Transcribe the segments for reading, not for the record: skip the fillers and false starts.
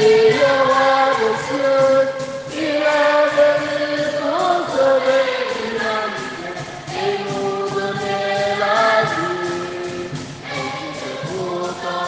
Jésus, le roi des cieux, il est venu pour sauver l'humanité et nous donner la vie. Et c'est pourtant.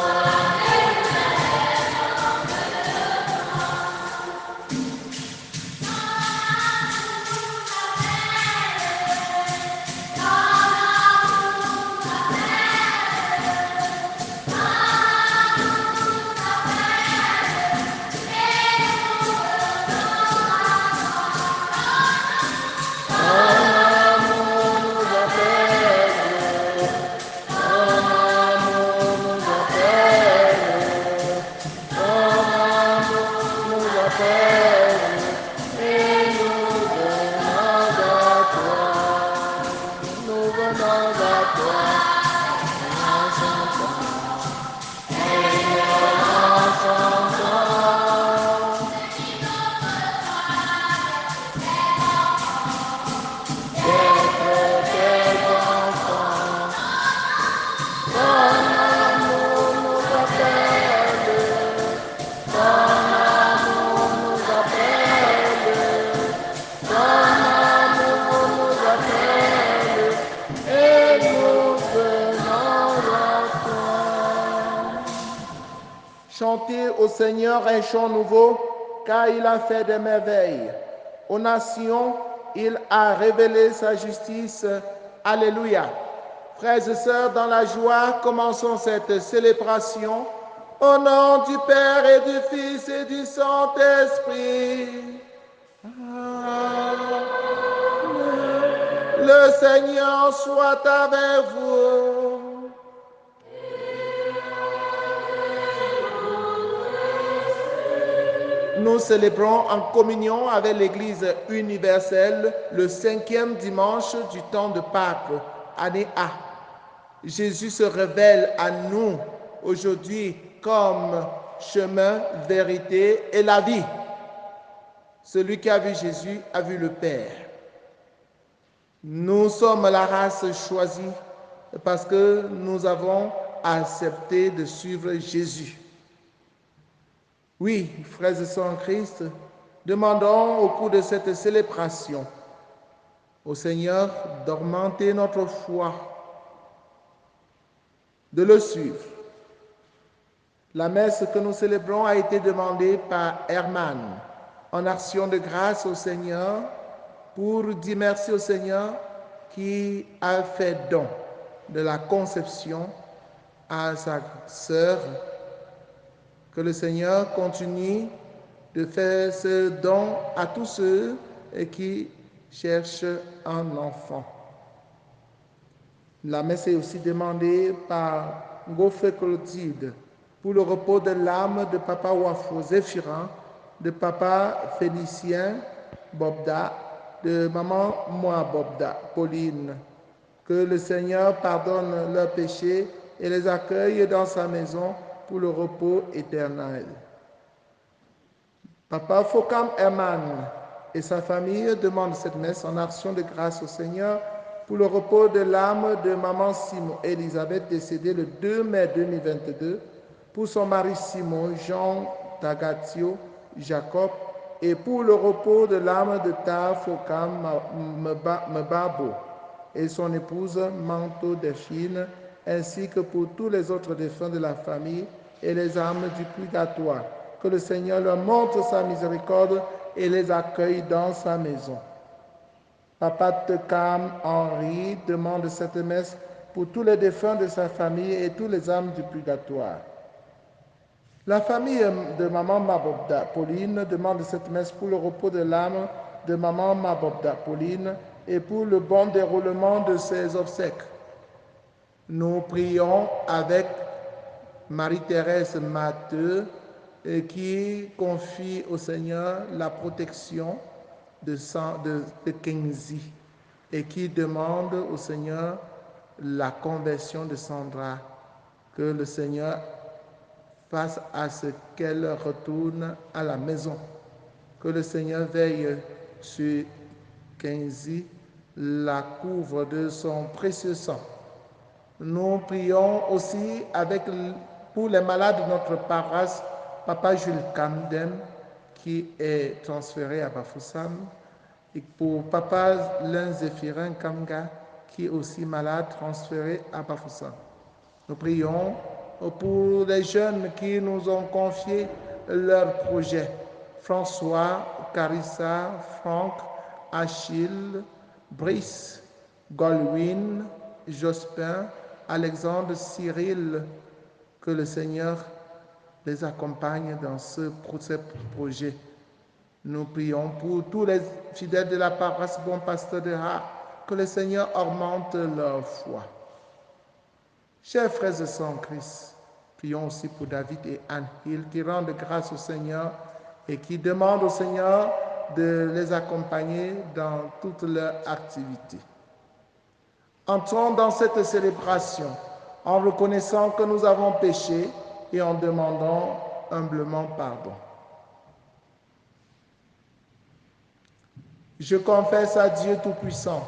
Chantez au Seigneur un chant nouveau, car il a fait des merveilles. Aux nations, il a révélé sa justice. Alléluia. Frères et sœurs, dans la joie, commençons cette célébration. Au nom du Père et du Fils et du Saint-Esprit. Amen. Le Seigneur soit avec vous. Nous célébrons en communion avec l'Église universelle le 5e dimanche du temps de Pâques, année A. Jésus se révèle à nous aujourd'hui comme chemin, vérité et la vie. Celui qui a vu Jésus a vu le Père. Nous sommes la race choisie parce que nous avons accepté de suivre Jésus. Oui, frères et sœurs en Christ, demandons au cours de cette célébration au Seigneur d'augmenter notre foi, de le suivre. La messe que nous célébrons a été demandée par Herman en action de grâce au Seigneur pour dire merci au Seigneur qui a fait don de la conception à sa sœur. Que le Seigneur continue de faire ce don à tous ceux qui cherchent un enfant. La messe est aussi demandée par Goffre Clotilde pour le repos de l'âme de Papa Wafo Zéphirin, de Papa Félicien Bobda, de Maman Moi Bobda, Pauline. Que le Seigneur pardonne leurs péchés et les accueille dans sa maison pour le repos éternel. Papa Fokam Herman et sa famille demandent cette messe en action de grâce au Seignor pour le repos de l'âme de Maman Simon Elisabeth, décédée le 2 mai 2022, pour son mari Simon Jean Tagatio Jacob et pour le repos de l'âme de Ta Fokam Mbabo et son épouse Manto Delphine, ainsi que pour tous les autres défunts de la famille et les âmes du purgatoire. Que le Seigneur leur montre sa miséricorde et les accueille dans sa maison. Papa Tekam Henri demande cette messe pour tous les défunts de sa famille et tous les âmes du purgatoire. La famille de Maman Mabobda Pauline demande cette messe pour le repos de l'âme de Maman Mabobda Pauline et pour le bon déroulement de ses obsèques. Nous prions avec Marie-Thérèse Matteux qui confie au Seigneur la protection de Kenzie et qui demande au Seigneur la conversion de Sandra. Que le Seigneur fasse à ce qu'elle retourne à la maison. Que le Seigneur veille sur Kenzie, la couvre de son précieux sang. Nous prions aussi pour les malades de notre paroisse Papa Jules Kamdem, qui est transféré à Bafoussam, et pour Papa Lin Zéphirin Kamga, qui est aussi malade, transféré à Bafoussam. Nous prions pour les jeunes qui nous ont confié leurs projets. François, Carissa, Franck, Achille, Brice, Golwyn, Jospin, Alexandre, Cyril, que le Seigneur les accompagne dans ce projet. Nous prions pour tous les fidèles de la paroisse Bon Pasteur de Ha, que le Seigneur augmente leur foi. Chers frères et sœurs en Christ, prions aussi pour David et Anne Hill qui rendent grâce au Seigneur et qui demandent au Seigneur de les accompagner dans toutes leurs activités. Entrons dans cette célébration en reconnaissant que nous avons péché et en demandant humblement pardon. Je confesse à Dieu Tout-Puissant,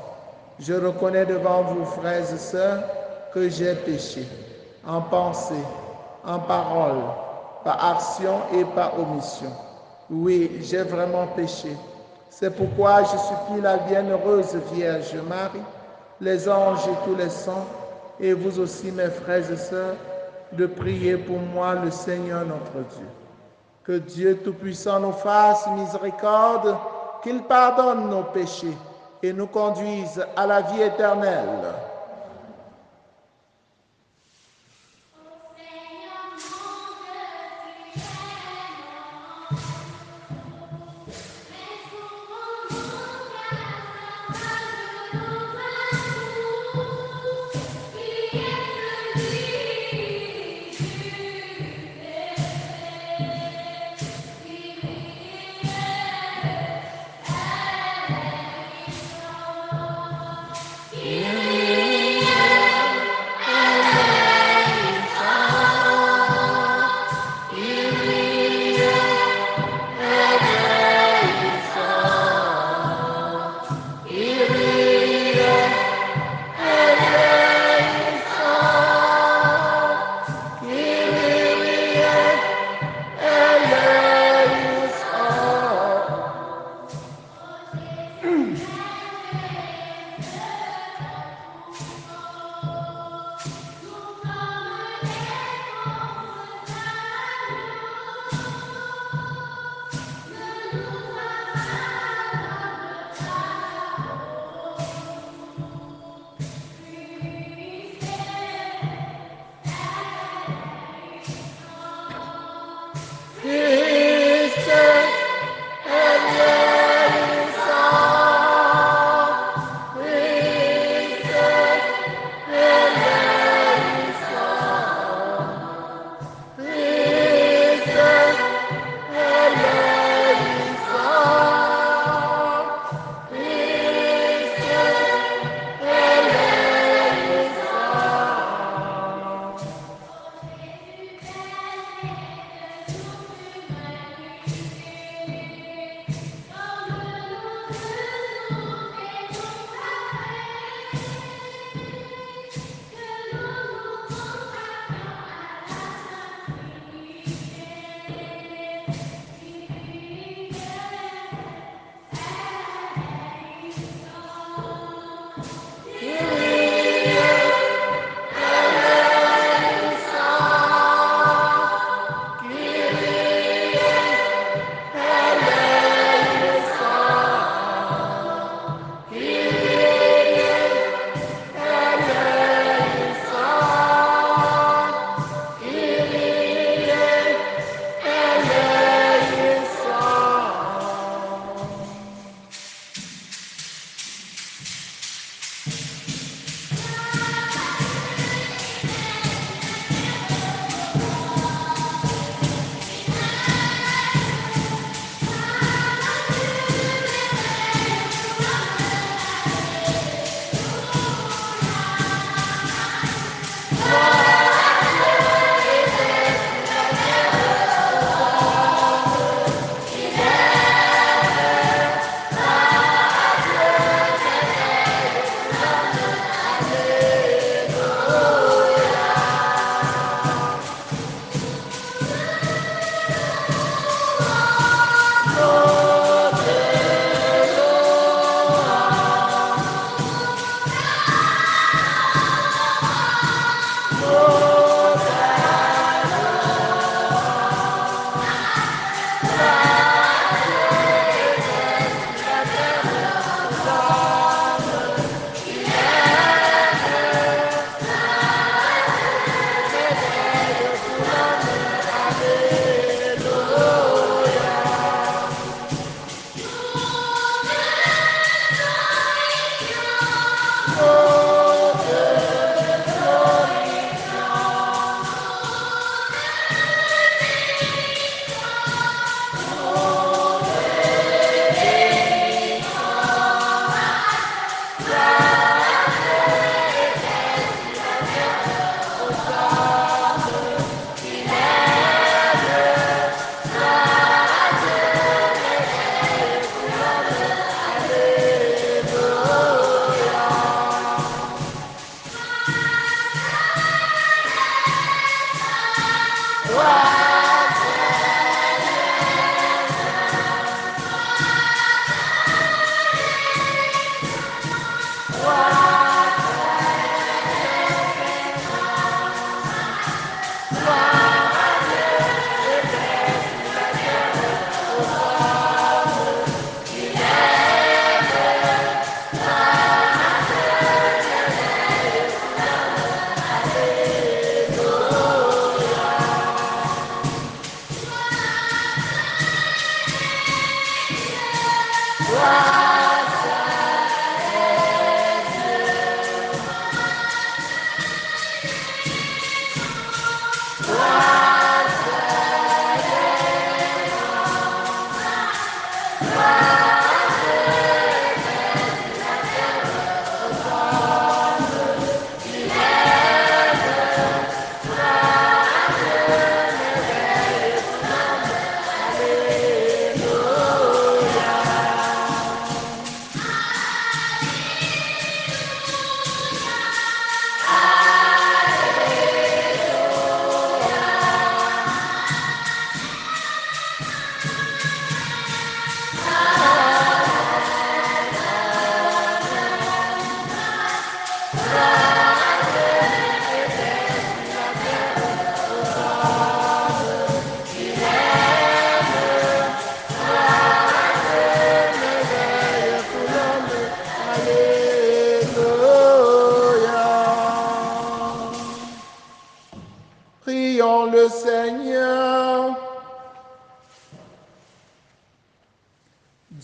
je reconnais devant vous, frères et sœurs, que j'ai péché, en pensée, en parole, par action et par omission. Oui, j'ai vraiment péché. C'est pourquoi je supplie la bienheureuse Vierge Marie, les anges et tous les saints, et vous aussi, mes frères et sœurs, de prier pour moi, le Seigneur notre Dieu. Que Dieu Tout-Puissant nous fasse miséricorde, qu'il pardonne nos péchés et nous conduise à la vie éternelle.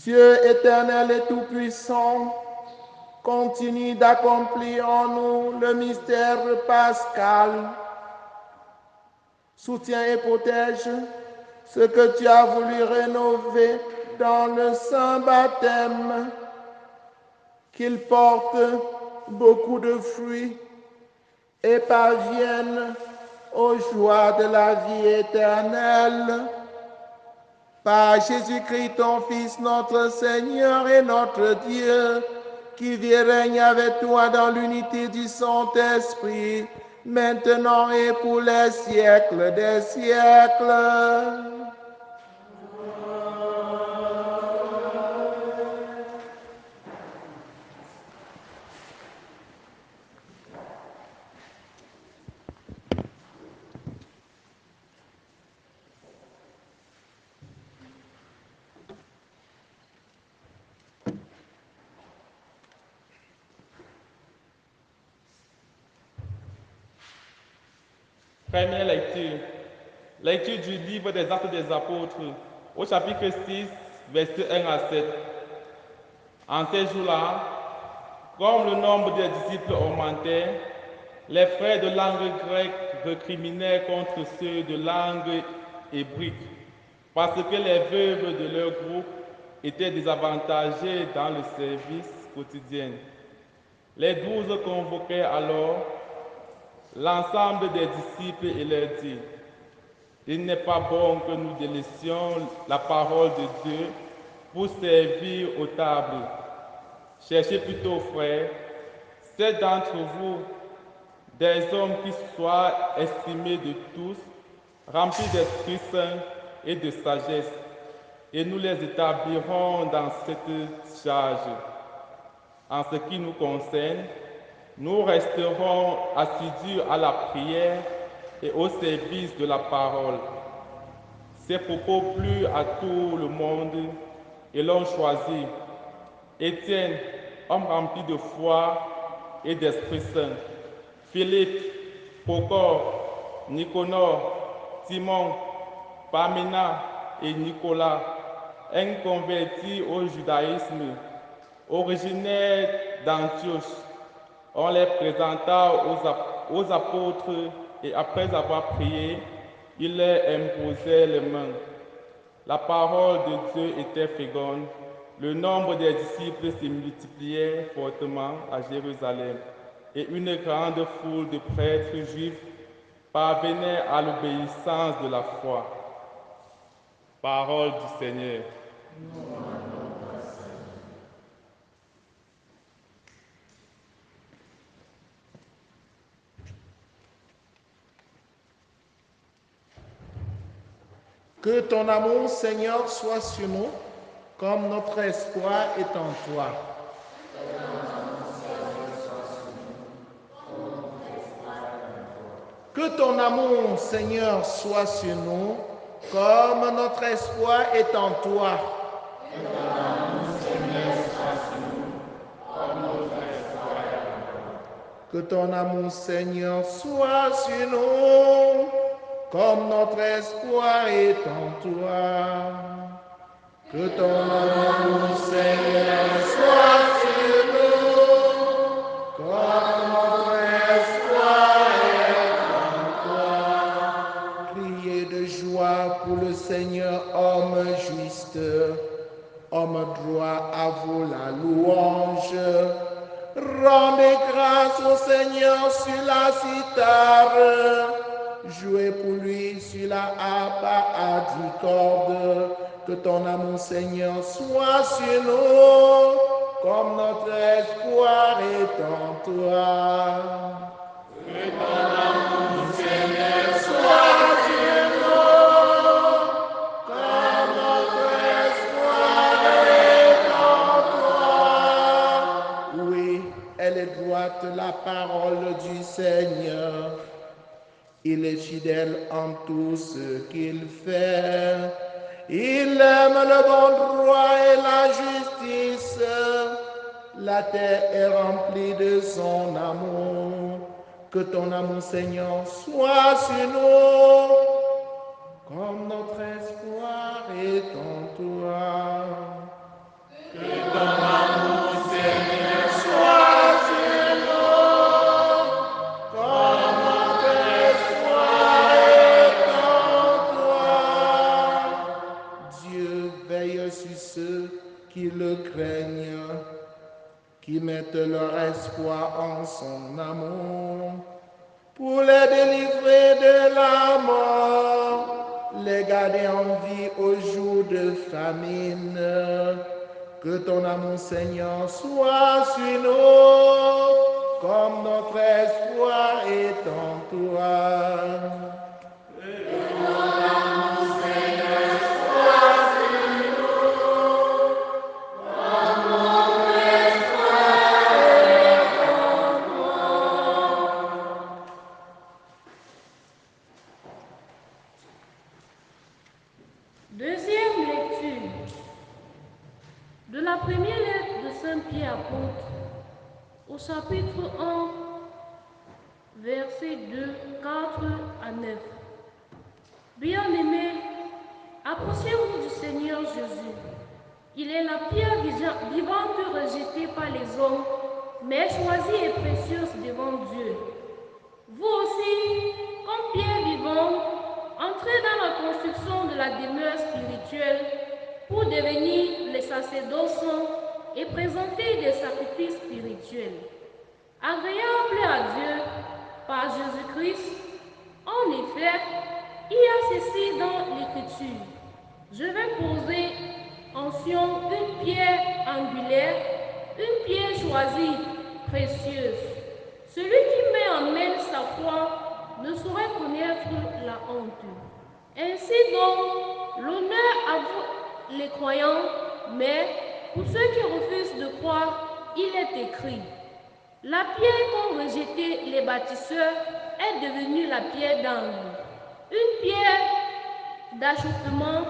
Dieu éternel et tout-puissant, continue d'accomplir en nous le mystère pascal. Soutiens et protège ce que tu as voulu rénover dans le saint baptême, qu'il porte beaucoup de fruits et parvienne aux joies de la vie éternelle. Par Jésus-Christ, ton Fils, notre Seigneur et notre Dieu, qui vit et règne avec toi dans l'unité du Saint-Esprit, maintenant et pour les siècles des siècles. Première lecture. Lecture du livre des Actes des Apôtres, au chapitre 6, versets 1 à 7. En ces jours-là, comme le nombre des disciples augmentait, les frères de langue grecque recriminaient contre ceux de langue hébraïque, parce que les veuves de leur groupe étaient désavantagées dans le service quotidien. Les 12 convoquaient alors l'ensemble des disciples et leur dit: il n'est pas bon que nous délaissions la parole de Dieu pour servir aux tables. Cherchez plutôt, frères, 7 d'entre vous, des hommes qui soient estimés de tous, remplis d'Esprit Saint et de sagesse, et nous les établirons dans cette charge. En ce qui nous concerne, nous resterons assidus à la prière et au service de la parole. Ces propos plut à tout le monde et l'ont choisi. Étienne, homme rempli de foi et d'Esprit Saint, Philippe, Procor, Nicanor, Simon, Parména et Nicolas, un converti au judaïsme, originaire d'Antioche. On les présenta aux apôtres et après avoir prié, il leur imposait les mains. La parole de Dieu était féconde. Le nombre des disciples se multipliait fortement à Jérusalem et une grande foule de prêtres juifs parvenait à l'obéissance de la foi. Parole du Seigneur. Que ton amour, Seigneur, soit sur nous, comme notre espoir est en toi. Que ton amour, Seigneur, soit sur nous, comme notre espoir est en toi. Que ton amour, Seigneur, soit sur nous, comme notre espoir est en toi. Que ton amour, Seigneur, soit sur nous, comme notre espoir est en toi. Criez de joie pour le Seigneur, homme juste, homme droit, à vous la louange. Rendez grâce au Seigneur sur la cithare, jouez pour lui sur la harpe à 10 cordes. Que ton amour, Seigneur, soit sur nous, comme notre espoir est en toi. Que ton amour, Seigneur, soit sur nous, comme notre espoir est en toi. Oui, elle est droite la parole du Seigneur. Il est fidèle en tout ce qu'il fait. Il aime le bon droit et la justice. La terre est remplie de son amour. Que ton amour, Seigneur, soit sur nous, comme notre espoir est en toi. qui le craignent, qui mettent leur espoir en son amour, pour les délivrer de la mort, les garder en vie au jour de famine. Que ton amour, Seigneur, soit sur nous, comme notre espoir est en toi. Deuxième lecture de la première lettre de Saint Pierre apôtre au chapitre 1, versets 2, 4 à 9. Bien-aimés, approchez-vous du Seigneur Jésus. Il est la pierre vivante rejetée par les hommes, mais choisie et précieuse devant Dieu. Vous aussi, comme pierre vivante, entrez dans la construction de la demeure spirituelle pour devenir les sacerdotes saints et présenter des sacrifices spirituels, agréables à Dieu par Jésus-Christ. En effet, il y a ceci dans l'Écriture: je vais poser en Sion une pierre angulaire, une pierre choisie, précieuse. Celui qui met en elle sa foi ne saurait connaître la honte. Ainsi donc, l'honneur à vous les croyants, mais pour ceux qui refusent de croire, il est écrit: la pierre qu'ont rejetée les bâtisseurs est devenue la pierre d'angle, une pierre d'achoppement,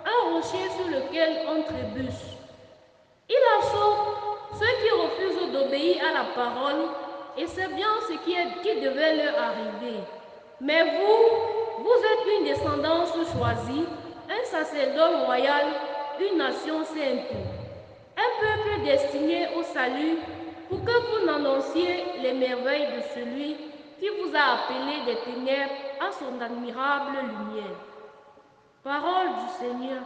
un rocher sur lequel on trébuche. Il achoppe ceux qui refusent d'obéir à la parole, et c'est bien ce qui devait leur arriver. Mais vous êtes une descendance choisie, un sacerdoce royal, une nation sainte, un peuple destiné au salut, pour que vous annonciez les merveilles de celui qui vous a appelé des ténèbres à son admirable lumière. Parole du Seigneur.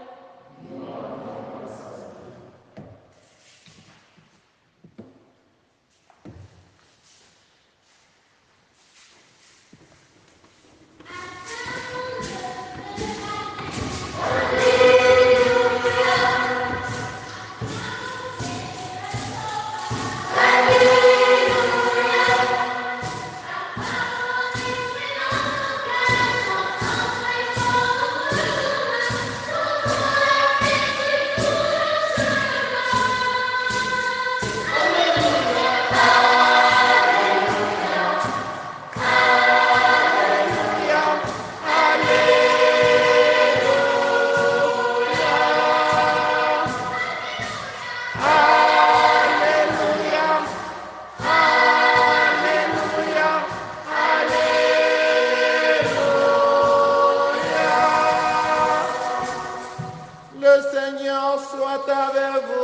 Le Seigneur soit avec vous.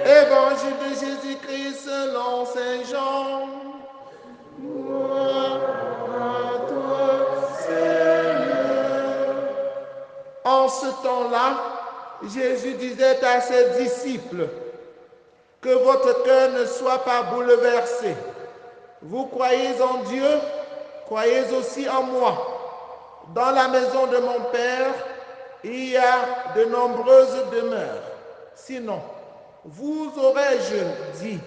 Évangile de Jésus-Christ selon Saint Jean. Gloire à toi, Seigneur. En ce temps-là, Jésus disait à ses disciples: que votre cœur ne soit pas bouleversé. Vous croyez en Dieu, croyez aussi en moi. Dans la maison de mon Père, il y a de nombreuses demeures. Sinon, vous aurais-je dit: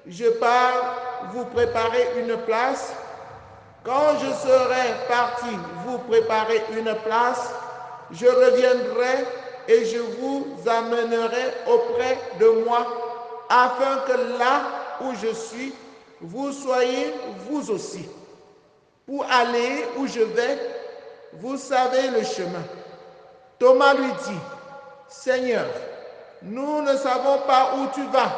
je pars vous préparer une place. Quand je serai parti vous préparer une place, je reviendrai et je vous amènerai auprès de moi, afin que là où je suis, vous soyez vous aussi. Pour aller où je vais, vous savez le chemin. Thomas lui dit: Seigneur, nous ne savons pas où tu vas.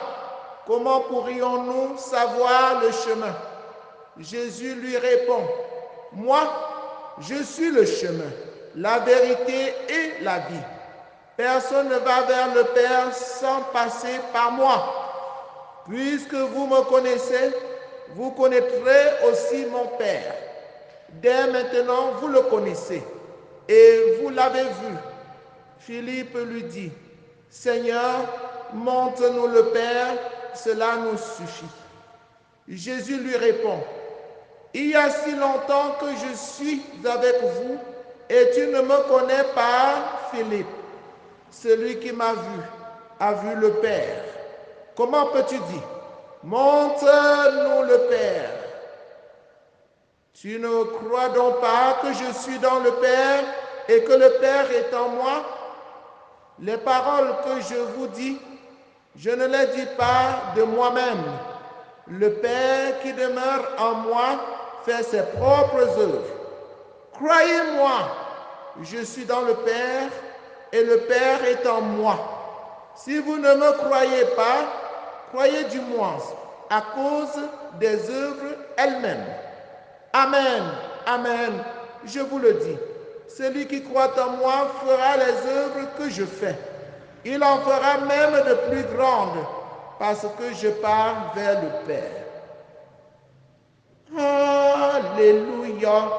Comment pourrions-nous savoir le chemin? Jésus lui répond: moi, je suis le chemin, la vérité et la vie. Personne ne va vers le Père sans passer par moi. Puisque vous me connaissez, vous connaîtrez aussi mon Père. Dès maintenant, vous le connaissez et vous l'avez vu. Philippe lui dit, Seigneur, montre-nous le Père, cela nous suffit. Jésus lui répond, il y a si longtemps que je suis avec vous et tu ne me connais pas, Philippe. Celui qui m'a vu a vu le Père. Comment peux-tu dire, montre-nous le Père? Tu ne crois donc pas que je suis dans le Père et que le Père est en moi? Les paroles que je vous dis, je ne les dis pas de moi-même. Le Père qui demeure en moi fait ses propres œuvres. Croyez-moi, je suis dans le Père et le Père est en moi. Si vous ne me croyez pas, croyez du moins à cause des œuvres elles-mêmes. Amen, amen, je vous le dis. Celui qui croit en moi fera les œuvres que je fais. Il en fera même de plus grandes, parce que je pars vers le Père. Alléluia,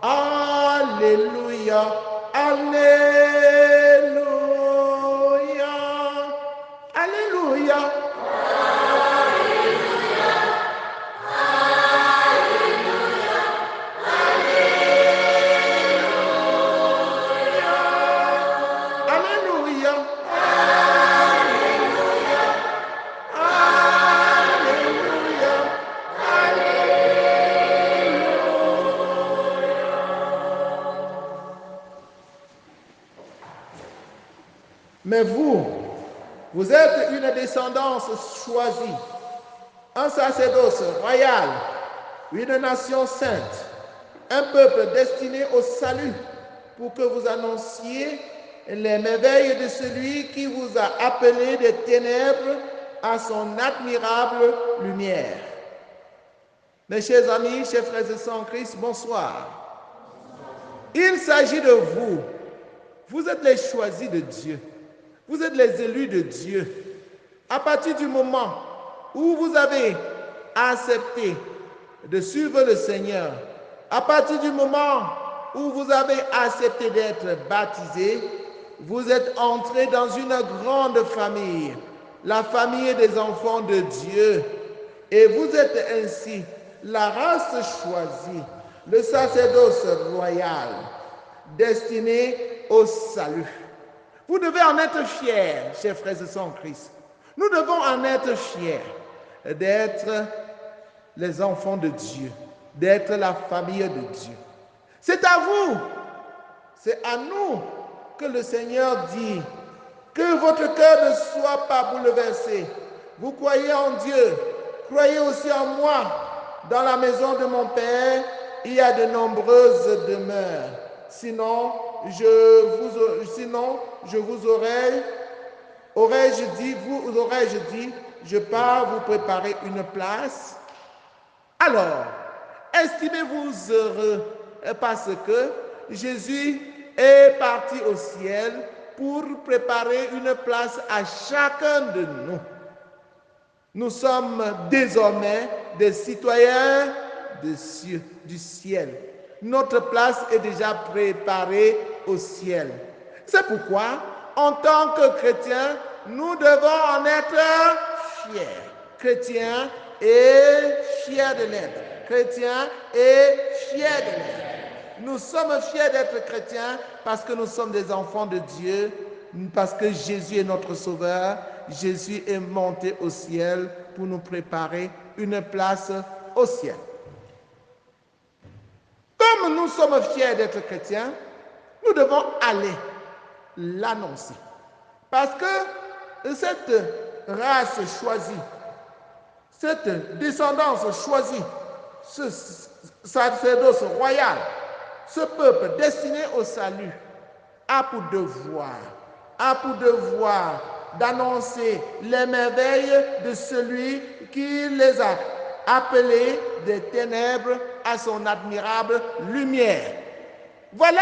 alléluia, alléluia, alléluia. Mais vous êtes une descendance choisie, un sacerdoce royal, une nation sainte, un peuple destiné au salut, pour que vous annonciez les merveilles de celui qui vous a appelé des ténèbres à son admirable lumière. Mes chers amis, chers frères et sœurs en Christ, bonsoir. Il s'agit de vous. Vous êtes les choisis de Dieu. Vous êtes les élus de Dieu. À partir du moment où vous avez accepté de suivre le Seigneur, à partir du moment où vous avez accepté d'être baptisé, vous êtes entré dans une grande famille, la famille des enfants de Dieu. Et vous êtes ainsi la race choisie, le sacerdoce royal, destiné au salut. Vous devez en être fiers, chers frères et sœurs en Christ. Nous devons en être fiers d'être les enfants de Dieu, d'être la famille de Dieu. C'est à vous, c'est à nous que le Seigneur dit que votre cœur ne soit pas bouleversé. Vous croyez en Dieu, croyez aussi en moi. Dans la maison de mon Père, il y a de nombreuses demeures. Sinon, je vous aurais-je dit, je pars vous préparer une place. Alors, estimez-vous heureux parce que Jésus est parti au ciel pour préparer une place à chacun de nous. Nous sommes désormais des citoyens du ciel. Notre place est déjà préparée au ciel. C'est pourquoi, en tant que chrétiens, nous devons en être fiers. Chrétiens et fiers de l'être. Chrétiens et fiers de l'être. Nous sommes fiers d'être chrétiens parce que nous sommes des enfants de Dieu, parce que Jésus est notre Sauveur. Jésus est monté au ciel pour nous préparer une place au ciel. Comme nous sommes fiers d'être chrétiens, nous devons aller l'annoncer. Parce que cette race choisie, cette descendance choisie, ce sacerdoce royal, ce peuple destiné au salut, a pour devoir d'annoncer les merveilles de celui qui les a appelés des ténèbres à son admirable lumière. Voilà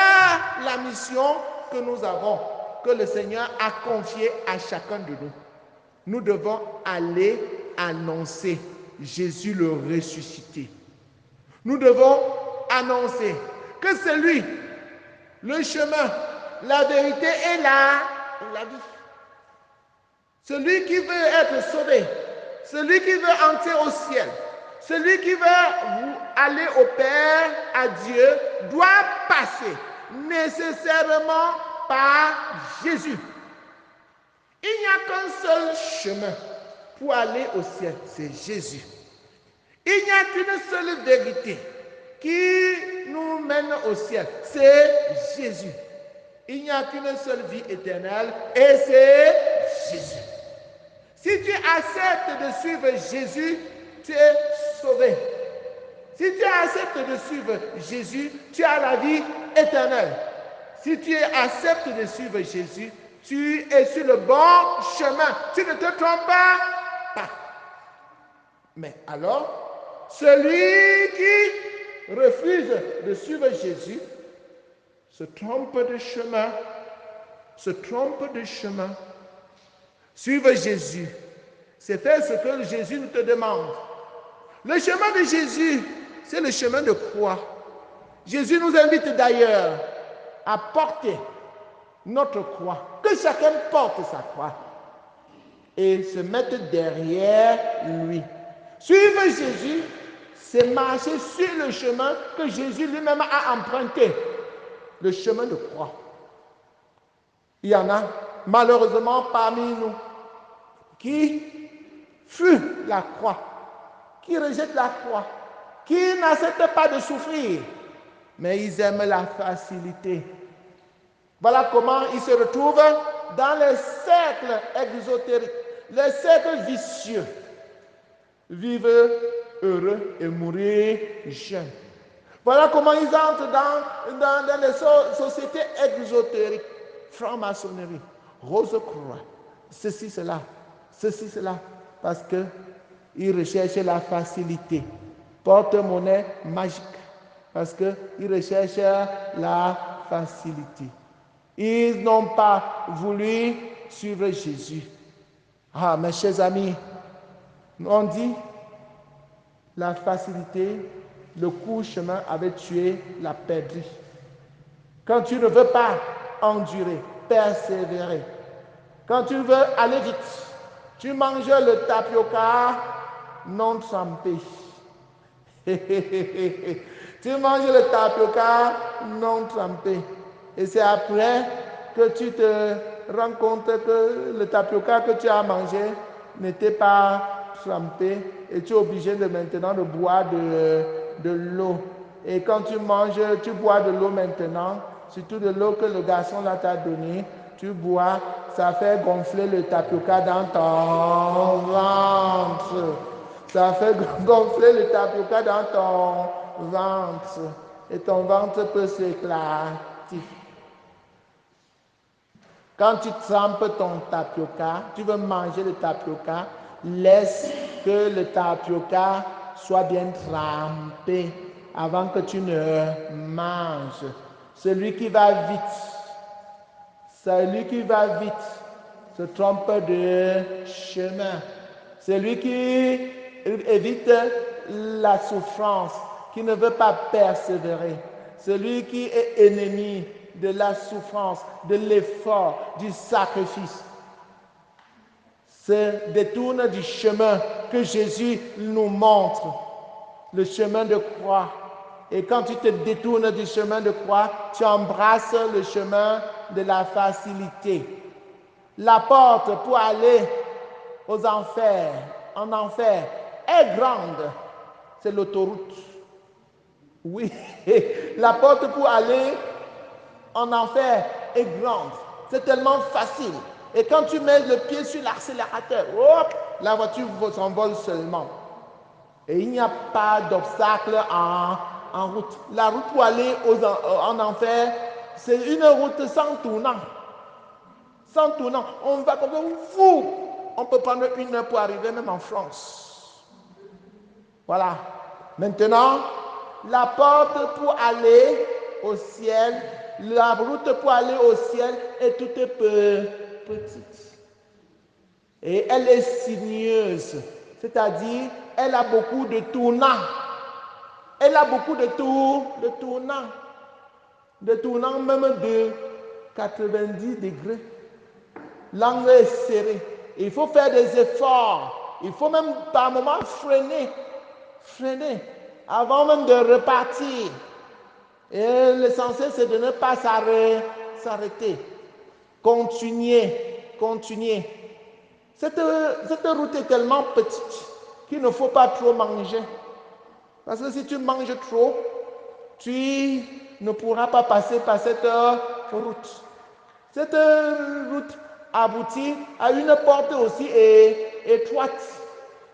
la mission que nous avons, que le Seigneur a confiée à chacun de nous. Nous devons aller annoncer Jésus le ressuscité. Nous devons annoncer que c'est lui, le chemin, la vérité et la vie. Celui qui veut être sauvé, celui qui veut entrer au ciel, celui qui veut aller au Père, à Dieu, doit passer nécessairement par Jésus. Il n'y a qu'un seul chemin pour aller au ciel, c'est Jésus. Il n'y a qu'une seule vérité qui nous mène au ciel, c'est Jésus. Il n'y a qu'une seule vie éternelle et c'est Jésus. Si tu acceptes de suivre Jésus, tu es sauvé. Si tu acceptes de suivre Jésus, tu as la vie éternelle. Si tu acceptes de suivre Jésus, tu es sur le bon chemin. Tu ne te trompes pas. Mais alors, celui qui refuse de suivre Jésus se trompe de chemin. Se trompe de chemin. Suivre Jésus, c'est faire ce que Jésus nous te demande. Le chemin de Jésus, c'est le chemin de croix. Jésus nous invite d'ailleurs à porter notre croix, que chacun porte sa croix et se mettre derrière lui. Suivre Jésus, c'est marcher sur le chemin que Jésus lui-même a emprunté, le chemin de croix. Il y en a malheureusement parmi nous qui fuient la croix, qui rejettent la croix, qui n'acceptent pas de souffrir, mais ils aiment la facilité. Voilà comment ils se retrouvent dans les cercles exotériques, les cercles vicieux. Vivre heureux et mourir jeune. Voilà comment ils entrent dans les sociétés exotériques. Franc-maçonnerie, Rose-Croix, ceci, cela, parce qu'ils recherchent la facilité. Porte-monnaie magique, parce qu'ils recherchent la facilité. Ils n'ont pas voulu suivre Jésus. Ah, mes chers amis, on dit la facilité, le court chemin avait tué la perdrix. Quand tu ne veux pas endurer, persévérer, quand tu veux aller vite, tu manges le tapioca non trempé. Tu manges le tapioca non trempé. Et c'est après que tu te rends compte que le tapioca que tu as mangé n'était pas trempé et tu es obligé maintenant de boire de l'eau. Et quand tu manges, tu bois de l'eau maintenant, surtout de l'eau que le garçon là t'a donné, tu bois, ça fait gonfler le tapioca dans ton ventre. Ça fait gonfler le tapioca dans ton ventre. Et ton ventre peut s'éclater. Quand tu trempes ton tapioca, tu veux manger le tapioca, laisse que le tapioca soit bien trempé avant que tu ne manges. Celui qui va vite se trompe de chemin. Celui qui évite la souffrance, qui ne veut pas persévérer. Celui qui est ennemi de la souffrance, de l'effort, du sacrifice, se détourne du chemin que Jésus nous montre, le chemin de croix. Et quand tu te détournes du chemin de croix, tu embrasses le chemin de la facilité. La porte pour aller aux enfers, en enfer, est grande. C'est l'autoroute. Oui, la porte pour aller en enfer est grande. C'est tellement facile. Et quand tu mets le pied sur l'accélérateur, hop, la voiture s'envole seulement. Et il n'y a pas d'obstacle en route. La route pour aller en enfer, c'est une route sans tournant. Sans tournant. On va comme fou. On peut prendre 1 heure pour arriver même en France. Voilà. Maintenant, la porte pour aller au ciel, la route pour aller au ciel est toute petite. Et elle est sinueuse, c'est-à-dire elle a beaucoup de tournants. Elle a beaucoup de tournants même de 90 degrés. L'angle est serré. Il faut faire des efforts. Il faut même par moments freiner avant même de repartir. Et l'essentiel, c'est de ne pas s'arrêter. Continuer. Cette route est tellement petite qu'il ne faut pas trop manger. Parce que si tu manges trop, tu ne pourras pas passer par cette route. Cette route aboutit à une porte aussi étroite.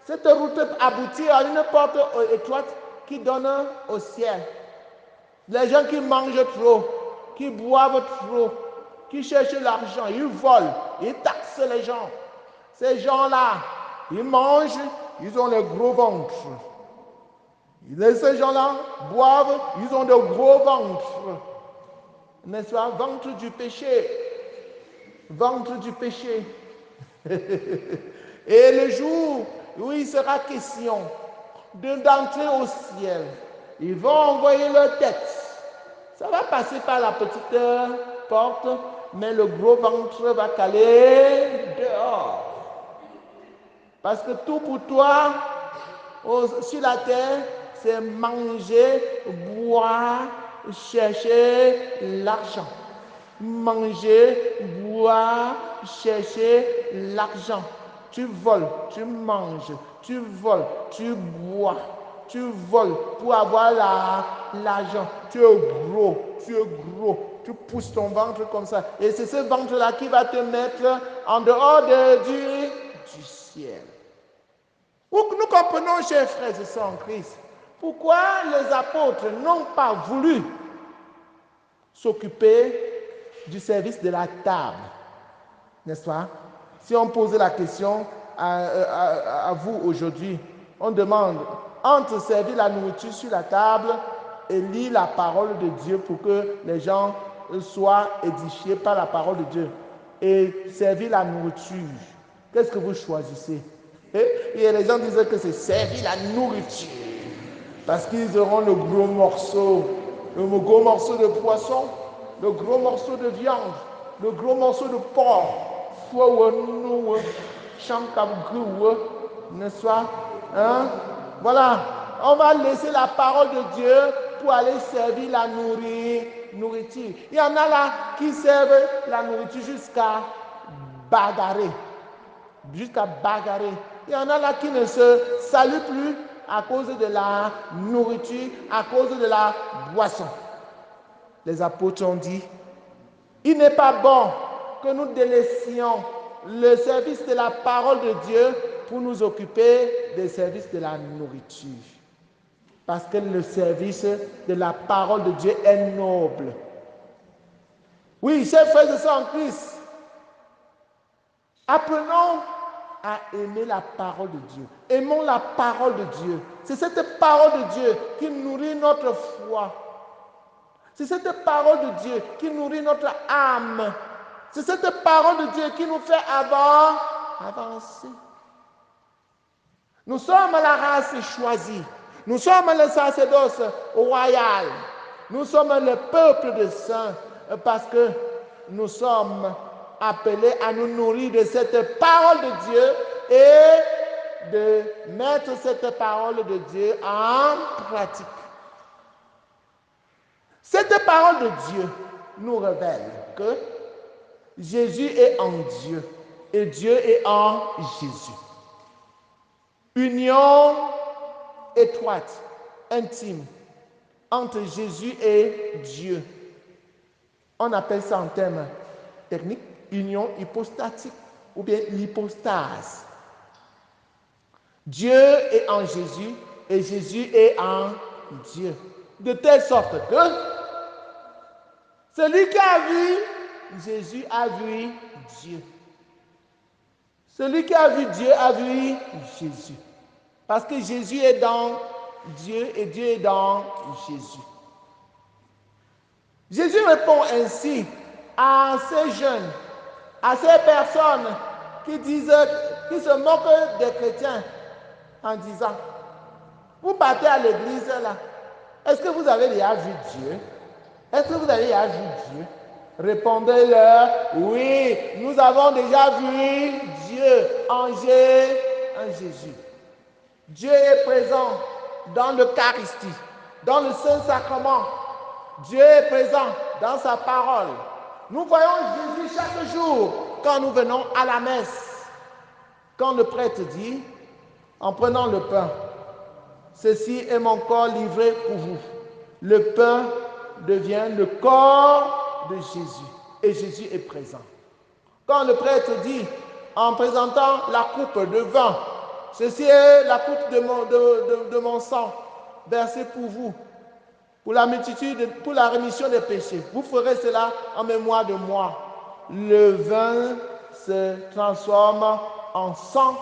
Cette route aboutit à une porte étroite qui donne au ciel. Les gens qui mangent trop, qui boivent trop, qui cherchent l'argent, ils volent, ils taxent les gens. Ces gens-là, ils mangent, ils ont le gros ventre. Ces gens-là boivent, ils ont de gros ventres. N'est-ce pas? Ventre du péché. Et le jour où il sera question d'entrer au ciel, ils vont envoyer leur tête. Ça va passer par la petite porte, mais le gros ventre va caler dehors. Parce que tout pour toi, sur la terre, c'est manger, boire, chercher l'argent. Manger, boire, chercher l'argent. Tu voles, tu manges, tu voles, tu bois, tu voles pour avoir l'argent. Tu es gros, tu pousses ton ventre comme ça. Et c'est ce ventre-là qui va te mettre en dehors du ciel. Nous comprenons, chers frères et sœurs en Christ, pourquoi les apôtres n'ont pas voulu s'occuper du service de la table, n'est-ce pas? Si on posait la question à vous aujourd'hui, on demande entre servir la nourriture sur la table et lire la parole de Dieu pour que les gens soient édifiés par la parole de Dieu et servir la nourriture, qu'est-ce que vous choisissez? Et les gens disent que c'est servir la nourriture parce qu'ils auront le gros morceau de poisson, le gros morceau de viande, le gros morceau de porc, n'est-ce pas? Voilà, on va laisser la parole de Dieu pour aller servir la nourriture. Il y en a là qui servent la nourriture jusqu'à bagarrer. Il y en a là qui ne se saluent plus à cause de la nourriture, à cause de la boisson. Les apôtres ont dit, il n'est pas bon que nous délaissions le service de la parole de Dieu pour nous occuper des services de la nourriture. Parce que le service de la parole de Dieu est noble. Oui, chers frères et sœurs en Christ, apprenons à aimer la parole de Dieu. Aimons la parole de Dieu. C'est cette parole de Dieu qui nourrit notre foi. C'est cette parole de Dieu qui nourrit notre âme. C'est cette parole de Dieu qui nous fait avancer. Nous sommes la race choisie. Nous sommes le sacerdoce royal. Nous sommes le peuple de saints parce que nous sommes appelés à nous nourrir de cette parole de Dieu et de mettre cette parole de Dieu en pratique. Cette parole de Dieu nous révèle que Jésus est en Dieu et Dieu est en Jésus. Union étroite, intime, entre Jésus et Dieu. On appelle ça en termes techniques union hypostatique ou bien l'hypostase. Dieu est en Jésus et Jésus est en Dieu. De telle sorte que celui qui a vu Jésus a vu Dieu. Celui qui a vu Dieu a vu Jésus. Parce que Jésus est dans Dieu et Dieu est dans Jésus. Jésus répond ainsi à ces jeunes, à ces personnes qui se moquent des chrétiens en disant, vous partez à l'église là, Est-ce que vous avez déjà vu Dieu? Est-ce que vous avez déjà vu Dieu? Répondez-leur, oui, nous avons déjà vu Dieu en Jésus. Dieu est présent dans l'Eucharistie, dans le Saint-Sacrement. Dieu est présent dans sa parole. Nous voyons Jésus chaque jour quand nous venons à la messe. Quand le prêtre dit, en prenant le pain, ceci est mon corps livré pour vous. Le pain devient le corps de Jésus et Jésus est présent. Quand le prêtre dit, en présentant la coupe de vin, ceci est la coupe de mon sang, versée pour vous, pour la multitude, pour la rémission des péchés. Vous ferez cela en mémoire de moi. Le vin se transforme en sang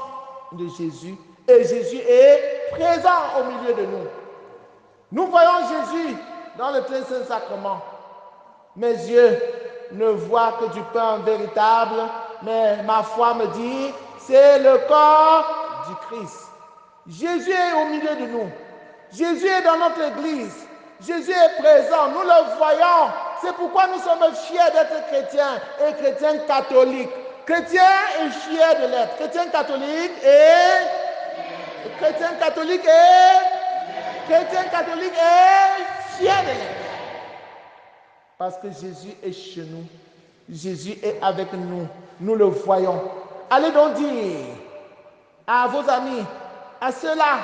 de Jésus et Jésus est présent au milieu de nous. Nous voyons Jésus dans le très saint sacrement. Mes yeux ne voient que du pain véritable, mais ma foi me dit, c'est le corps du Christ. Jésus est au milieu de nous. Jésus est dans notre église. Jésus est présent, nous le voyons. C'est pourquoi nous sommes fiers d'être chrétiens et chrétiens catholiques. Chrétiens et fiers de l'être. Chrétiens catholiques et chrétiens catholiques et fiers de l'être. Parce que Jésus est chez nous. Jésus est avec nous. Nous le voyons. Allez donc dire à vos amis, à ceux-là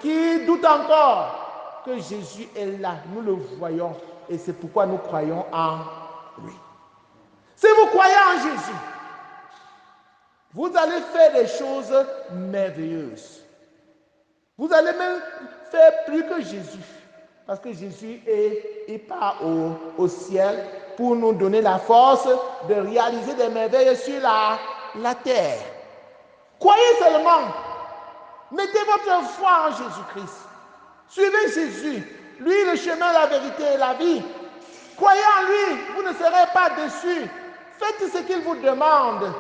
qui doutent encore, que Jésus est là. Nous le voyons. Et c'est pourquoi nous croyons en lui. Si vous croyez en Jésus, vous allez faire des choses merveilleuses. Vous allez même faire plus que Jésus. Parce que Jésus il part au ciel pour nous donner la force de réaliser des merveilles sur la terre. Croyez seulement. Mettez votre foi en Jésus-Christ. Suivez Jésus. Lui, le chemin, la vérité et la vie. Croyez en lui. Vous ne serez pas déçus. Faites ce qu'il vous demande.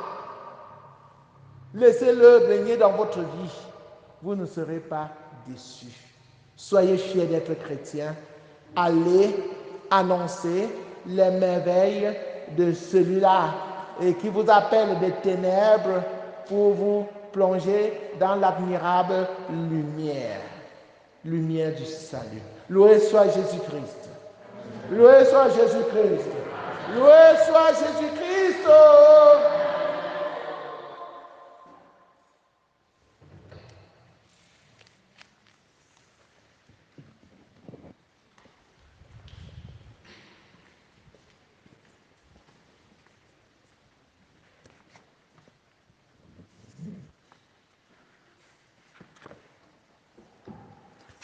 Laissez-le régner dans votre vie. Vous ne serez pas déçus. Soyez fiers d'être chrétiens. Allez annoncer les merveilles de celui-là et qui vous appelle des ténèbres pour vous plonger dans l'admirable lumière. Lumière du salut. Loué soit Jésus-Christ. Loué soit Jésus-Christ. Loué soit Jésus-Christ.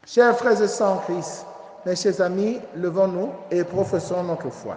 Chers frères et sœurs en Christ, mes chers amis, levons-nous et professons notre foi.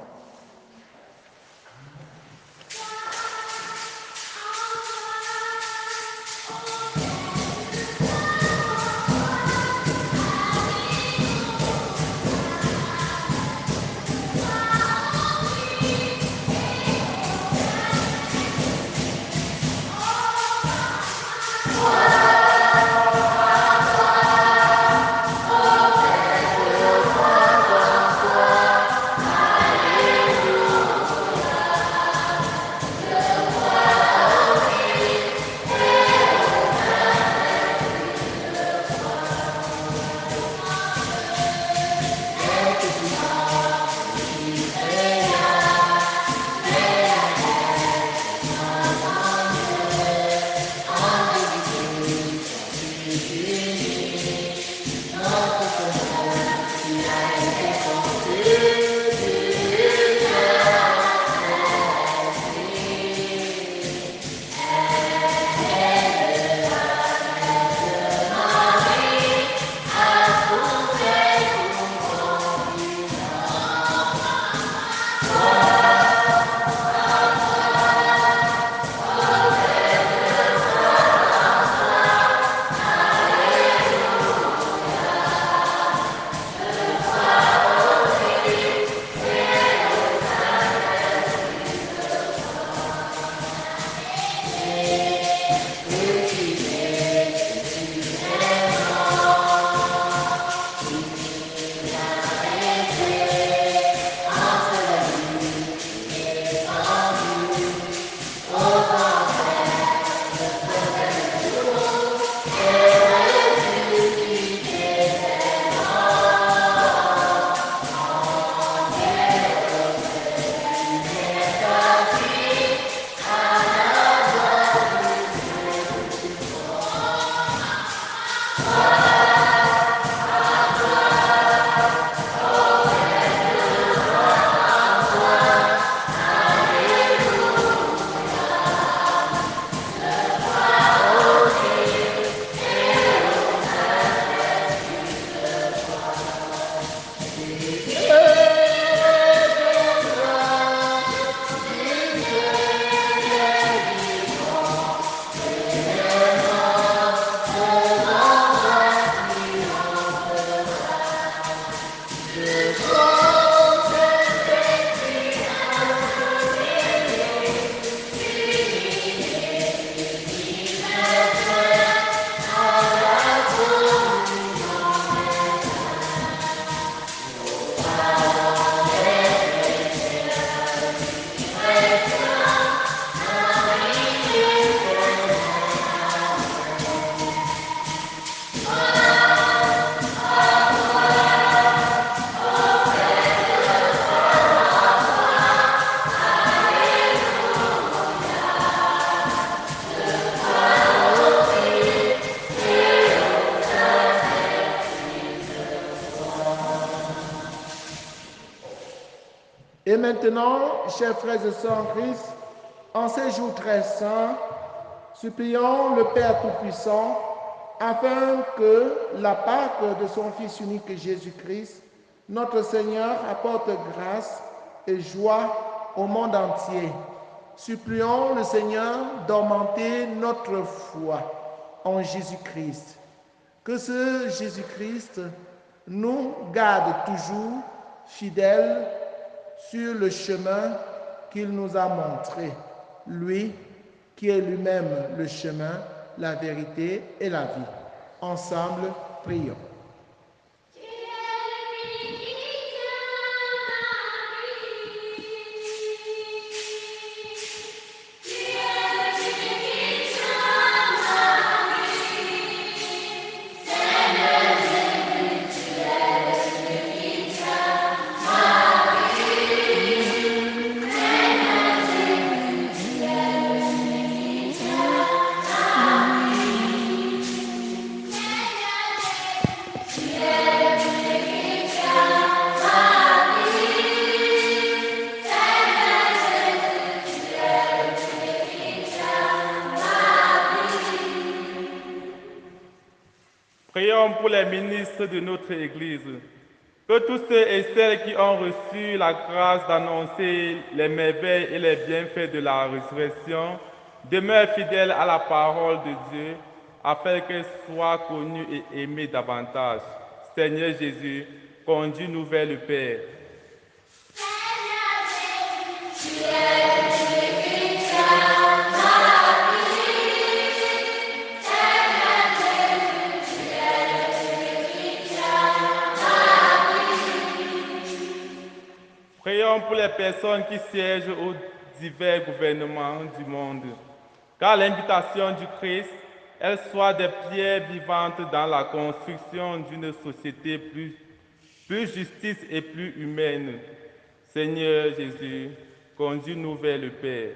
Et maintenant, chers frères et sœurs en Christ, en ces jours très saints, supplions le Père Tout-Puissant afin que la Pâque de son Fils unique Jésus-Christ, notre Seigneur, apporte grâce et joie au monde entier. Supplions le Seigneur d'augmenter notre foi en Jésus-Christ. Que ce Jésus-Christ nous garde toujours fidèles sur le chemin qu'il nous a montré, lui qui est lui-même le chemin, la vérité et la vie. Ensemble, prions. Prions pour les ministres de notre Église, que tous ceux et celles qui ont reçu la grâce d'annoncer les merveilles et les bienfaits de la résurrection demeurent fidèles à la parole de Dieu, afin qu'elle soit connue et aimée davantage. Seigneur Jésus, conduis-nous vers le Père. Prions pour les personnes qui siègent aux divers gouvernements du monde, car l'invitation du Christ, elle soit des pierres vivantes dans la construction d'une société plus justice et plus humaine. Seigneur Jésus, conduis-nous vers le Père.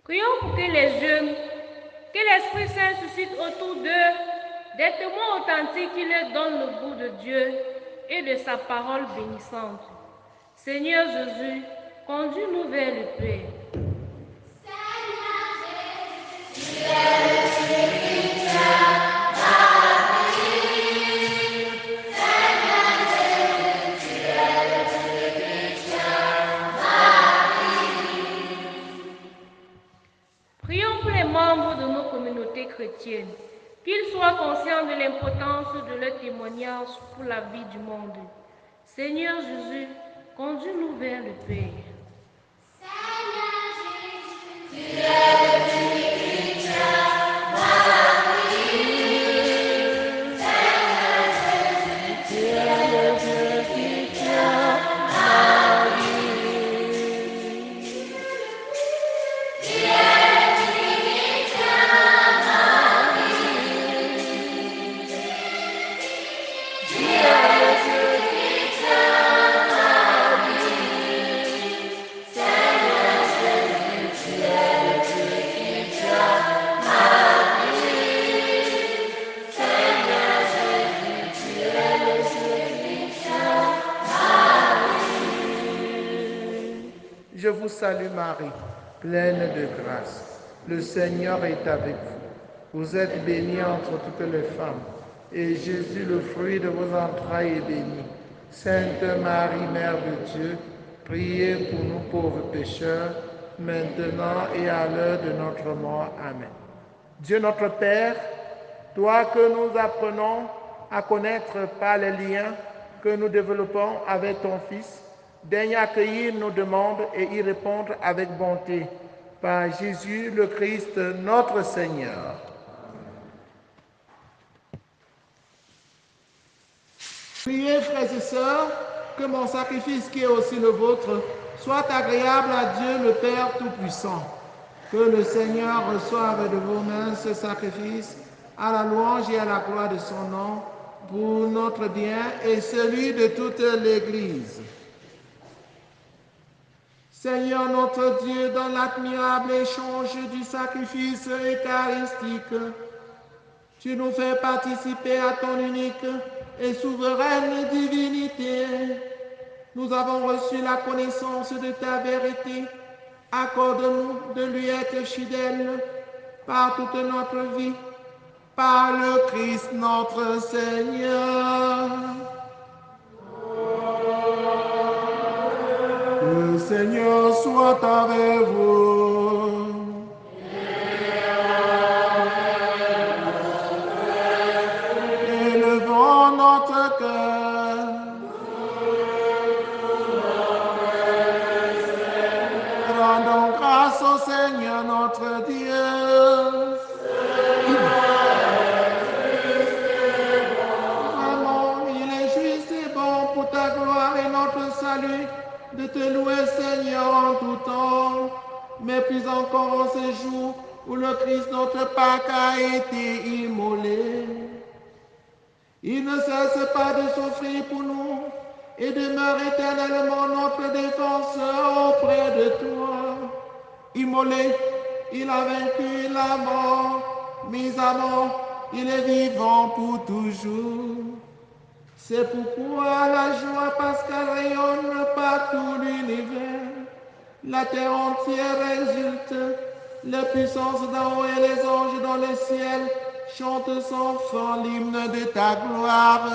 Prions pour que les jeunes, que l'Esprit Saint suscite autour d'eux des témoins authentiques qui leur donnent le goût de Dieu et de sa parole bénissante. Seigneur Jésus, conduis-nous vers le Père. Prions pour les membres de nos communautés chrétiennes, qu'ils soient conscients de l'importance de leur témoignage pour la vie du monde. Seigneur Jésus, conduis-nous vers le Père. Je vous salue Marie, pleine de grâce. Le Seigneur est avec vous. Vous êtes bénie entre toutes les femmes, et Jésus, le fruit de vos entrailles, est béni. Sainte Marie, Mère de Dieu, priez pour nous pauvres pécheurs, maintenant et à l'heure de notre mort. Amen. Dieu notre Père, toi que nous apprenons à connaître par les liens que nous développons avec ton Fils, daigne accueillir nos demandes et y répondre avec bonté. Par Jésus le Christ, notre Seigneur. Priez, frères et sœurs, que mon sacrifice, qui est aussi le vôtre, soit agréable à Dieu le Père Tout-Puissant. Que le Seigneur reçoive de vos mains ce sacrifice à la louange et à la gloire de son nom, pour notre bien et celui de toute l'Église. Seigneur notre Dieu, dans l'admirable échange du sacrifice eucharistique, tu nous fais participer à ton unique et souveraine divinité. Nous avons reçu la connaissance de ta vérité. Accorde-nous de lui être fidèles par toute notre vie, par le Christ notre Seigneur. Le Seigneur soit avec vous. Élevons notre cœur. Rendons grâce au Seigneur notre Dieu. Vraiment, il est juste et bon pour ta gloire et notre salut de te louer, Seigneur, en tout temps, mais plus encore en ce jour où le Christ, notre Pâque, a été immolé. Il ne cesse pas de souffrir pour nous et demeure éternellement notre défenseur auprès de toi. Immolé, il a vaincu la mort, mis à mort, il est vivant pour toujours. C'est pourquoi la joie pascale rayonne par tout l'univers. La terre entière exulte, les puissances d'en haut et les anges dans le ciel chantent sans fin l'hymne de ta gloire.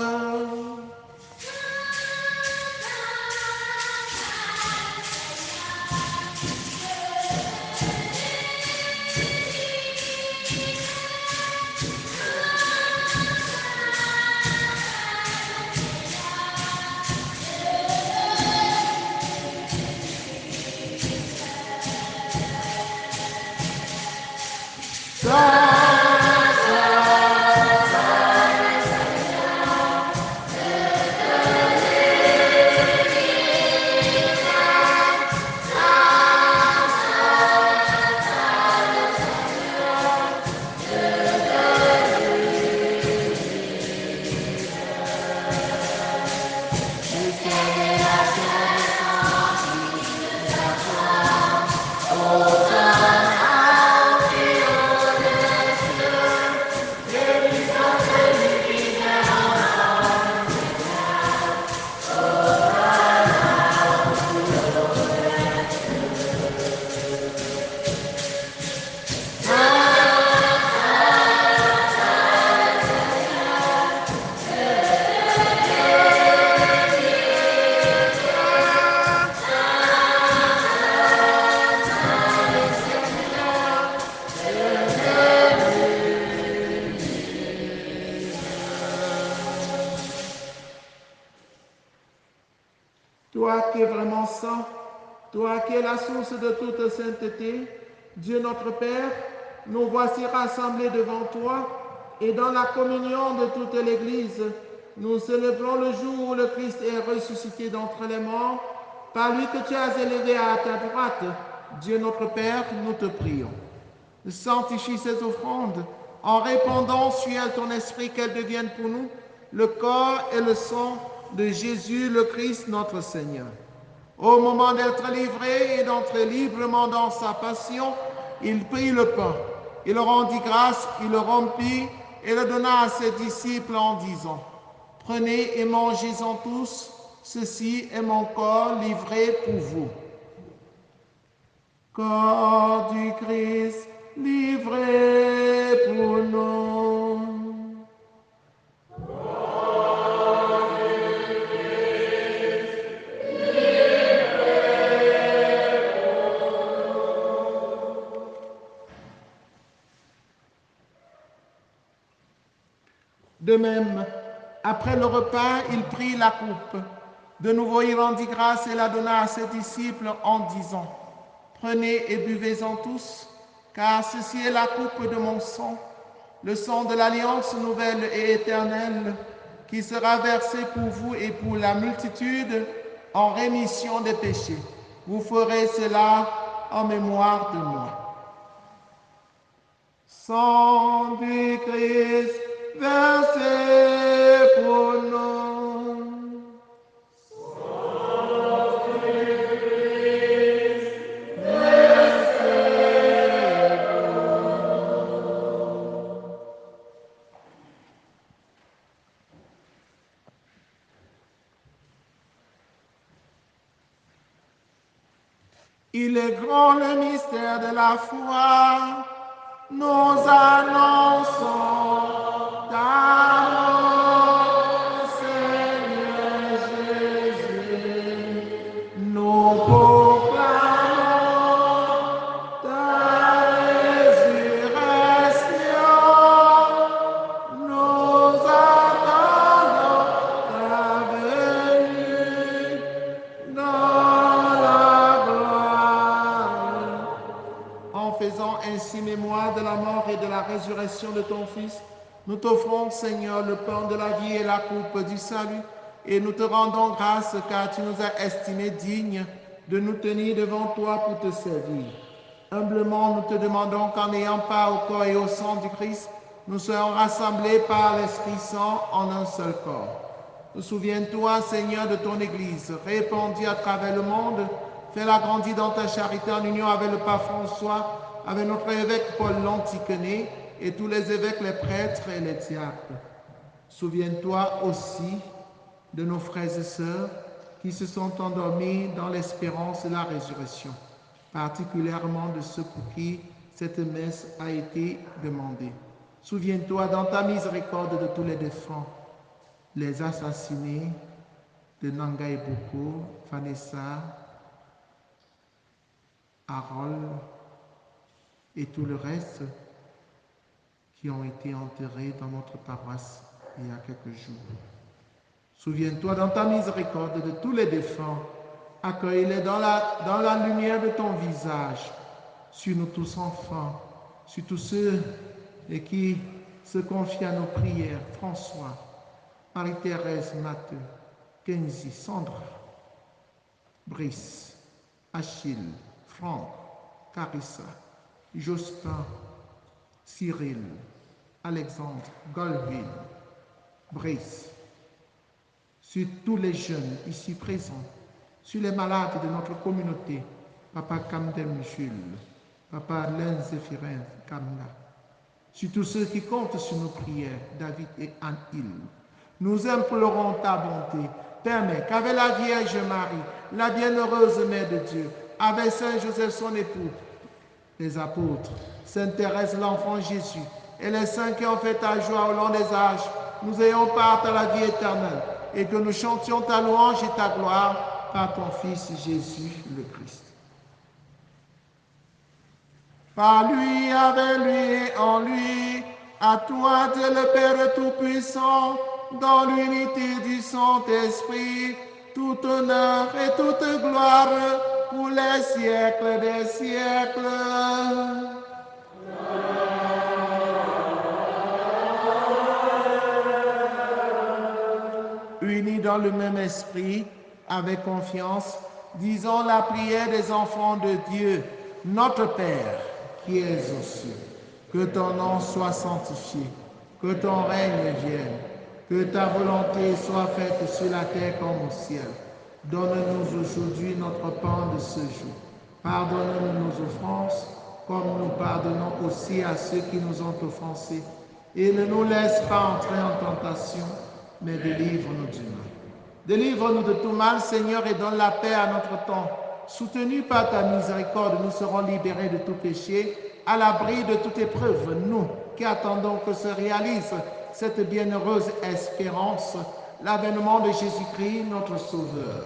Toi qui es vraiment saint, toi qui es la source de toute sainteté, Dieu notre Père, nous voici rassemblés devant toi et dans la communion de toute l'Église, nous célébrons le jour où le Christ est ressuscité d'entre les morts, par lui que tu as élevé à ta droite. Dieu notre Père, nous te prions. Sanctifie ces offrandes en répandant sur elles ton esprit, qu'elles deviennent pour nous le corps et le sang de Jésus le Christ notre Seigneur. Au moment d'être livré et d'entrer librement dans sa passion, il prit le pain, il rendit grâce, il le rompit et le donna à ses disciples en disant: Prenez et mangez-en tous, ceci est mon corps livré pour vous. Corps du Christ livré pour nous. De même, après le repas, il prit la coupe. De nouveau, il rendit grâce et la donna à ses disciples en disant, « Prenez et buvez-en tous, car ceci est la coupe de mon sang, le sang de l'alliance nouvelle et éternelle, qui sera versé pour vous et pour la multitude en rémission des péchés. Vous ferez cela en mémoire de moi. » Sang du Christ versé pour nous. Il est grand le mystère de la foi. Nous annonçons ta mort, Seigneur Jésus. Nous proclamons ta résurrection. Nous attendons ta venue dans la gloire. En faisant ainsi mémoire de la mort et de la résurrection de ton Fils, nous t'offrons, Seigneur, le pain de la vie et la coupe du salut, et nous te rendons grâce car tu nous as estimés dignes de nous tenir devant toi pour te servir. Humblement, nous te demandons qu'en ayant part au corps et au sang du Christ, nous soyons rassemblés par l'Esprit Saint en un seul corps. Souviens-toi, Seigneur, de ton Église, répandue à travers le monde. Fais-la grandir dans ta charité en union avec le pape François, avec notre évêque Paul Lantiquené et tous les évêques, les prêtres et les diacres. Souviens-toi aussi de nos frères et sœurs qui se sont endormis dans l'espérance de la résurrection, particulièrement de ceux pour qui cette messe a été demandée. Souviens-toi dans ta miséricorde de tous les défunts, les assassinés de Nangaï Boko, Vanessa, Harold et tout le reste qui ont été enterrés dans notre paroisse il y a quelques jours. Souviens-toi dans ta miséricorde de tous les défunts, accueille-les dans la lumière de ton visage, sur nous tous enfants, sur tous ceux qui se confient à nos prières, François, Marie-Thérèse, Mathieu, Kenzie, Sandra, Brice, Achille, Franck, Carissa, Jospin, Cyril, Alexandre, Goldville, Brice, sur tous les jeunes ici présents, sur les malades de notre communauté, Papa Camden Jules, Papa Len Zéphirin Kamna, sur tous ceux qui comptent sur nos prières, David et Anne-Hill. Nous implorons ta bonté. Permets qu'avec la Vierge Marie, la bienheureuse Mère de Dieu, avec Saint Joseph son époux, les apôtres, Sainte Thérèse l'enfant Jésus et les saints qui ont fait ta joie au long des âges, nous ayons part à la vie éternelle et que nous chantions ta louange et ta gloire par ton Fils Jésus le Christ. Par lui, avec lui et en lui, à toi Dieu le Père Tout-Puissant, dans l'unité du Saint-Esprit, tout honneur et toute gloire pour les siècles des siècles. Unis dans le même esprit, avec confiance, disons la prière des enfants de Dieu. Notre Père, qui es aux cieux, que ton nom soit sanctifié, que ton règne vienne, que ta volonté soit faite sur la terre comme au ciel. Donne-nous aujourd'hui notre pain de ce jour. Pardonne-nous nos offenses, comme nous pardonnons aussi à ceux qui nous ont offensés. Et ne nous laisse pas entrer en tentation, mais délivre-nous du mal. Délivre-nous de tout mal, Seigneur, et donne la paix à notre temps. Soutenus par ta miséricorde, nous serons libérés de tout péché, à l'abri de toute épreuve, nous qui attendons que se réalise cette bienheureuse espérance, l'avènement de Jésus-Christ, notre Sauveur.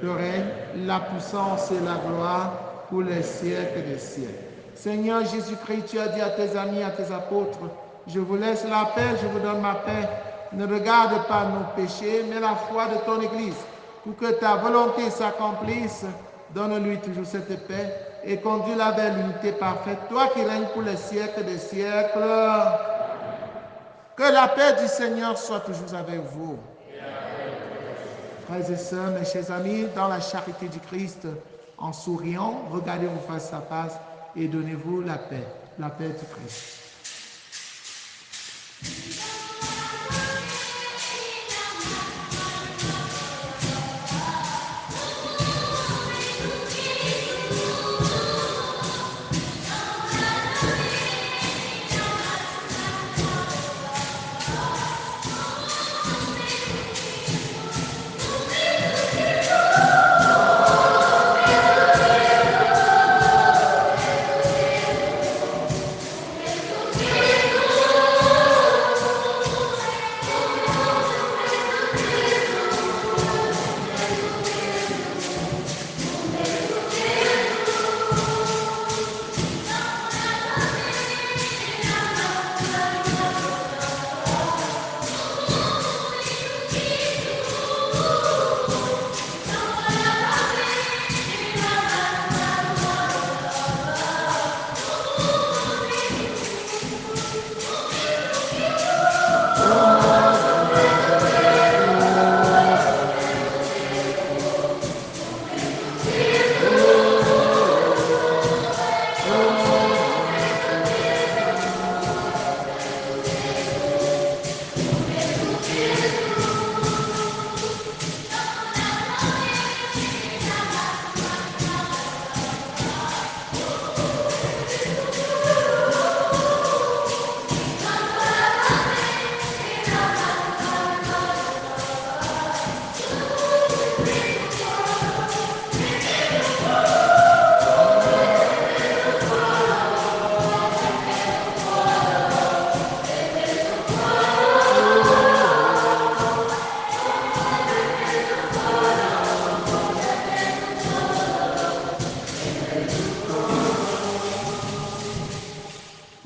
Que règne la puissance et la gloire pour les siècles des siècles. Seigneur Jésus-Christ, tu as dit à tes amis, à tes apôtres, Je vous laisse la paix, je vous donne ma paix. Ne regarde pas nos péchés, mais la foi de ton Église. Pour que ta volonté s'accomplisse, donne-lui toujours cette paix et conduis-la vers l'unité parfaite. Toi qui règnes pour les siècles des siècles. Que la paix du Seigneur soit toujours avec vous. Frères et sœurs, mes chers amis, dans la charité du Christ, en souriant, regardez-vous face à face et donnez-vous la paix du Christ.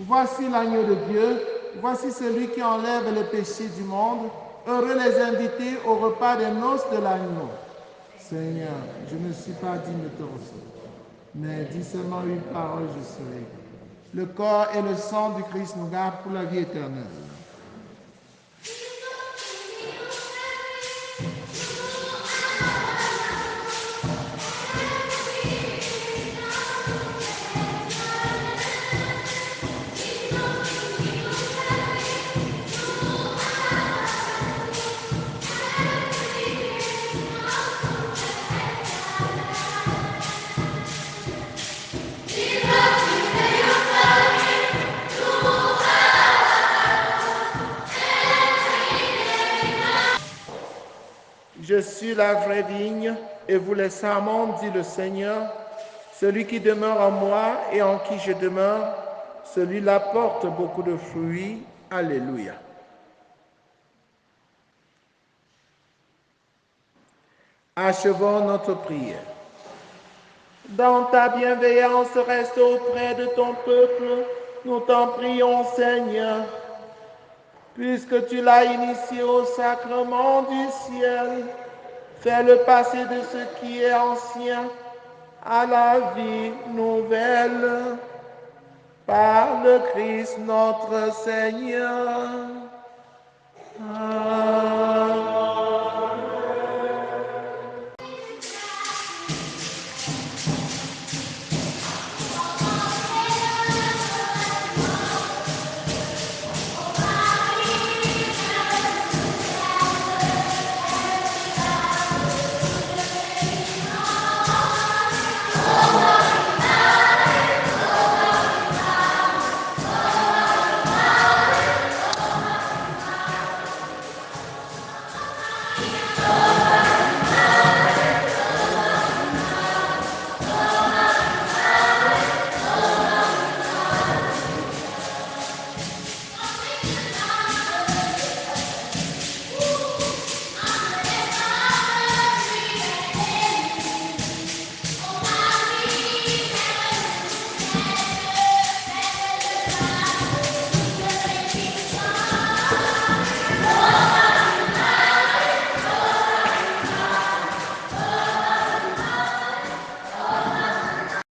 Voici l'agneau de Dieu, voici celui qui enlève le péché du monde. Heureux les invités au repas des noces de l'agneau. Seigneur, je ne suis pas digne de te recevoir, mais dis seulement une parole, je serai. Le corps et le sang du Christ nous gardent pour la vie éternelle. Je suis la vraie vigne et vous les sarments, dit le Seigneur. Celui qui demeure en moi et en qui je demeure, celui-là porte beaucoup de fruits. Alléluia. Achevons notre prière. Dans ta bienveillance, reste auprès de ton peuple. Nous t'en prions, Seigneur. Puisque tu l'as initié au sacrement du ciel, fais-le passer de ce qui est ancien à la vie nouvelle. Par le Christ notre Seigneur. Amen.